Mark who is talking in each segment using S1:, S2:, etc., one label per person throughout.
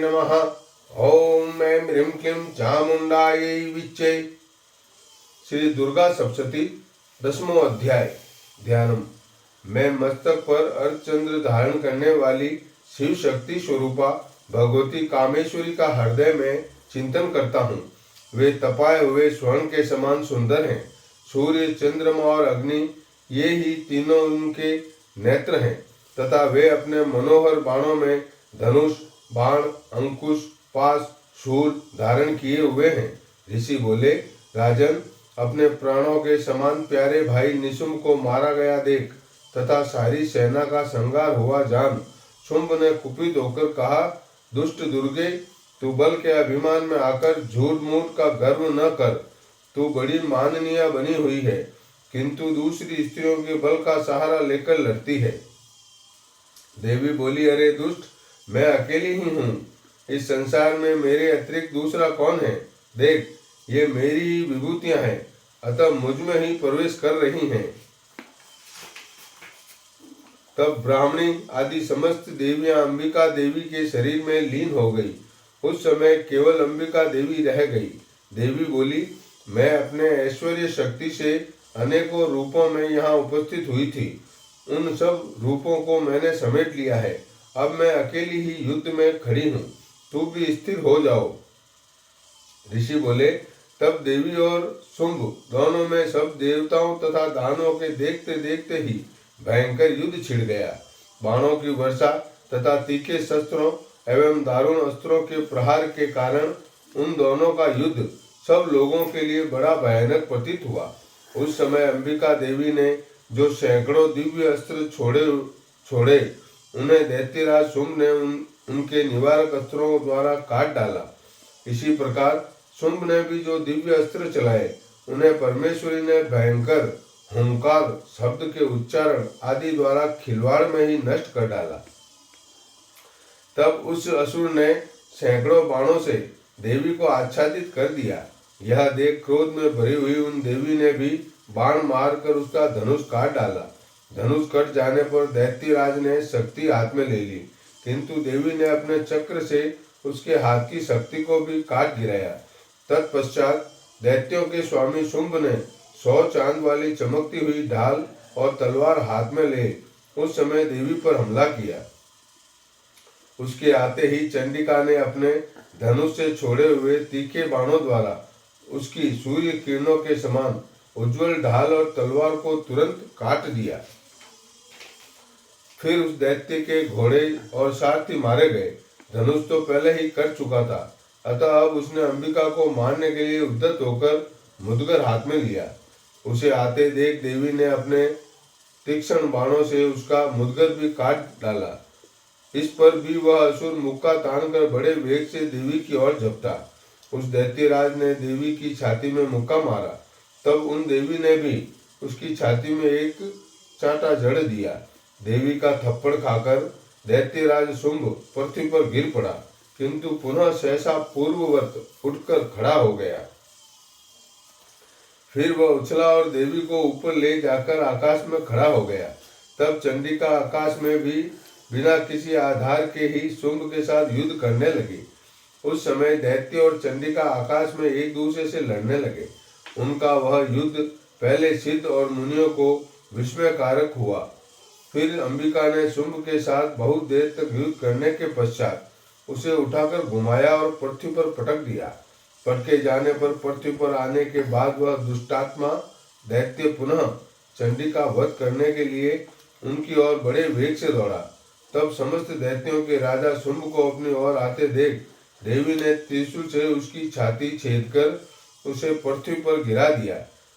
S1: नमः। ओम ऐं ह्रीं क्लीं चामुंडायै विच्चे। श्री दुर्गा सप्तशती 10वां अध्याय। ध्यानम। मैं मस्तक पर अर्धचंद्र धारण करने वाली शिव शक्ति स्वरूपा भगवती कामेश्वरी का हृदय में चिंतन करता हूँ। वे तपाए हुए स्वर्ण के समान सुंदर हैं। सूर्य, चंद्रमा और अग्नि ये ही तीनों उनके नेत्र हैं तथा वे अपने मनोहर बाणों में धनुष, बाण, अंकुश, पास, शूल धारण किए हुए हैं। ऋषि बोले, राजन, अपने प्राणों के समान प्यारे भाई निशुंभ को मारा गया देख तथा सारी सेना का संहार हुआ जान शुंभ ने कुपित होकर कहा, दुष्ट दुर्गे, तू बल के अभिमान में आकर झूठ मूठ का गर्व न कर। तू बड़ी माननीय बनी हुई है, किंतु दूसरी स्त्रियों के बल का सहारा लेकर लड़ती है। देवी बोली, अरे दुष्ट, मैं अकेली ही हूँ। इस संसार में मेरे अतिरिक्त दूसरा कौन है? देख, ये मेरी ही विभूतियां हैं, अतः मुझ में ही प्रवेश कर रही हैं। तब ब्राह्मणी आदि समस्त देवियां अंबिका देवी के शरीर में लीन हो गई। उस समय केवल अंबिका देवी रह गई। देवी बोली, मैं अपने ऐश्वर्य शक्ति से अनेकों रूपों में यहाँ उपस्थित हुई थी। उन सब रूपों को मैंने समेट लिया है। अब मैं अकेली ही युद्ध में खड़ी हूँ, तू भी स्थिर हो जाओ। ऋषि बोले, तब देवी और शुंभ दोनों में सब देवताओं तथा दानवों के देखते देखते ही भयंकर युद्ध छिड़ गया। बाणों की वर्षा तथा तीखे शस्त्रों एवं दारुण अस्त्रों के प्रहार के कारण उन दोनों का युद्ध सब लोगों के लिए बड़ा भयानक प्रतीत हुआ। उस समय अंबिका देवी ने जो सैकड़ों दिव्य अस्त्र छोड़े उन्हें दैत्यराज शुंभ ने उनके निवारक अस्त्रों द्वारा काट डाला। इसी प्रकार शुंभ ने भी जो दिव्य अस्त्र चलाए उन्हें परमेश्वरी ने भयंकर हुंकार शब्द के उच्चारण आदि द्वारा खिलवाड़ में ही नष्ट कर डाला। तब उस असुर ने सैकड़ों बाणों से देवी को आच्छादित कर दिया। यह देख क्रोध में भरी हुई उन देवी ने भी बाण मारकर उसका धनुष काट डाला। धनुष कट जाने पर दैत्यराज ने शक्ति हाथ में ले ली, किंतु देवी ने अपने चक्र से उसके हाथ की शक्ति को भी काट गिराया। तत्पश्चात दैत्यों के स्वामी शुंभ ने 100 चांद वाली चमकती हुई ढाल और तलवार हाथ में ले उस समय देवी पर हमला किया। उसके आते ही चंडिका ने अपने धनुष से छोड़े हुए तीखे बाणों द्वारा उसकी सूर्य किरणों के समान उज्जवल ढाल और तलवार को तुरंत काट दिया। फिर उस दैत्य के घोड़े और सारथी मारे गए। धनुष तो पहले ही कट चुका था, अतः अब उसने अंबिका को मारने के लिए उद्यत होकर मुदगर हाथ में लिया। उसे आते देख देवी ने अपने तीक्ष्ण बाणों से उसका मुदगर भी काट डाला। इस पर भी वह असुर मुक्का तानकर बड़े वेग से देवी की ओर झपटा। उस दैत्यराज ने देवी की छाती में मुक्का मारा। तब उन देवी ने भी उसकी छाती में एक चांटा जड़ दिया। देवी का थप्पड़ खाकर दैत्यराज शुंभ पृथ्वी पर गिर पड़ा, किंतु पुनः सहसा पूर्ववत उठकर खड़ा हो गया। फिर वह उछला और देवी को ऊपर ले जाकर आकाश में खड़ा हो गया। तब चंडिका आकाश में भी बिना किसी आधार के ही शुंभ के साथ युद्ध करने लगी। उस समय दैत्य और चंडिका आकाश में एक दूसरे से लड़ने लगे। उनका वह युद्ध पहले सिद्ध और मुनियों को विस्मयकारक हुआ। फिर अंबिका ने शुंभ के साथ बहुत देर तक युद्ध करने के पश्चात उसे उठाकर घुमाया और पृथ्वी पर पटक दिया। पटके जाने पर पृथ्वी पर आने के बाद वह दुष्टात्मा दैत्य पुनः चंडिका वध करने के लिए उनकी ओर बड़े वेग से दौड़ा। तब समस्त दैत्यों के राजा शुंभ को अपनी ओर आते देख देवी ने त्रिशूल से उसकी छाती छेदकर उसे पृथ्वी पर गिरा दिया।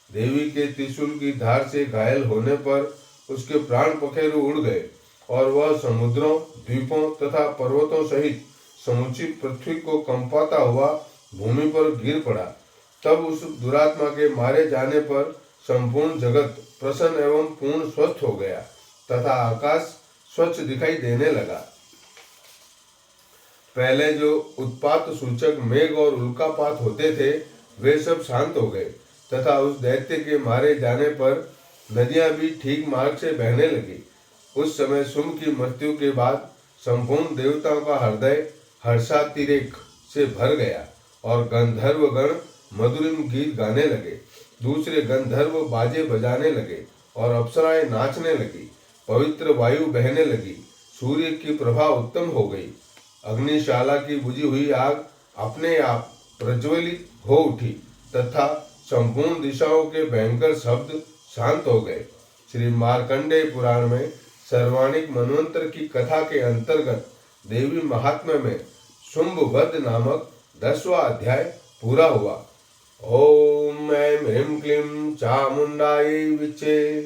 S1: देवी के त्रिशूल की धार से घायल होने पर उसके प्राण पखेरु उड़ गए और वह समुद्रों, द्वीपों तथा पर्वतों सहित समुची पृथ्वी को कंपाता हुआ भूमि पर गिर पड़ा। तब उस दुरात्मा के मारे जाने पर संपूर्ण जगत प्रसन्न एवं पूर्ण स्वस्थ हो गया तथा आकाश स्वच्छ दिखाई देने लगा। पहले जो उत्पात सूचक मेघ और उल्कापात होते थे वे सब शांत हो गए तथा उस दैत्य के मारे जाने पर नदियां भी ठीक मार्ग से बहने लगी। उस समय शुंभ की मृत्यु के बाद संपूर्ण देवताओं का हृदय हर्षातिरेक से भर गया और गंधर्वगण मधुरिम गीत गाने लगे। दूसरे गंधर्व बाजे बजाने लगे और अप्सराएं नाचने लगी। पवित्र वायु बहने लगी। सूर्य की प्रभा उत्तम हो गई। अग्निशाला की बुझी हुई आग अपने आप प्रज्वलित हो उठी तथा संपूर्ण दिशाओं के भयंकर शब्द शांत हो गए। श्री मार्कंडेय पुराण में सर्वाणिक मनवंतर की कथा के अंतर्गत देवी महात्म्य में शुंभवध नामक 10वां अध्याय पूरा हुआ। ओम ऐं ह्रीं क्लीं चामुंडायै विच्चे।